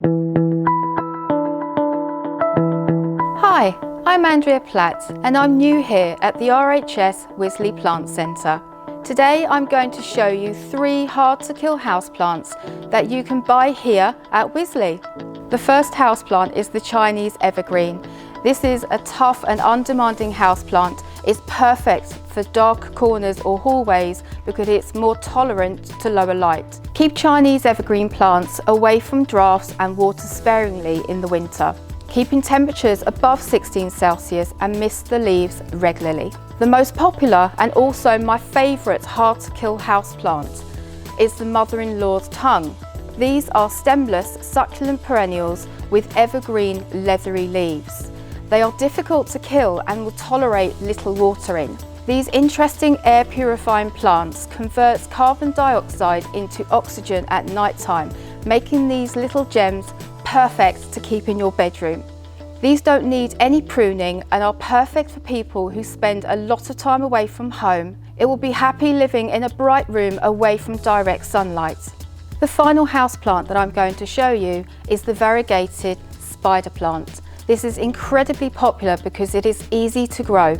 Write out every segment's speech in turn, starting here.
Hi, I'm Andrea Platt and I'm new here at the RHS Wisley Plant Centre. Today I'm going to show you 3 hard-to-kill houseplants that you can buy here at Wisley. The first houseplant is the Chinese evergreen. This is a tough and undemanding houseplant. It's perfect for dark corners or hallways because it's more tolerant to lower light. Keep Chinese evergreen plants away from drafts and water sparingly in the winter, keeping temperatures above 16 Celsius and mist the leaves regularly. The most popular and also my favourite hard-to-kill houseplant is the mother-in-law's tongue. These are stemless, succulent perennials with evergreen, leathery leaves. They are difficult to kill and will tolerate little watering. These interesting air purifying plants convert carbon dioxide into oxygen at night time, making these little gems perfect to keep in your bedroom. These don't need any pruning and are perfect for people who spend a lot of time away from home. It will be happy living in a bright room away from direct sunlight. The final houseplant that I'm going to show you is the variegated spider plant. This is incredibly popular because it is easy to grow.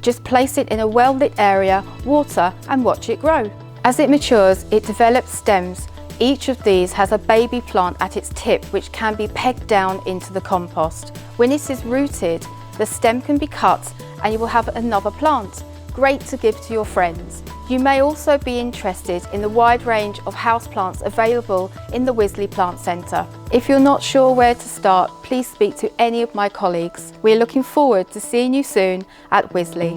Just place it in a well-lit area, water and watch it grow. As it matures, it develops stems. Each of these has a baby plant at its tip which can be pegged down into the compost. When it is rooted, the stem can be cut and you will have another plant. Great to give to your friends. You may also be interested in the wide range of houseplants available in the Wisley Plant Centre. If you're not sure where to start, please speak to any of my colleagues. We're looking forward to seeing you soon at Wisley.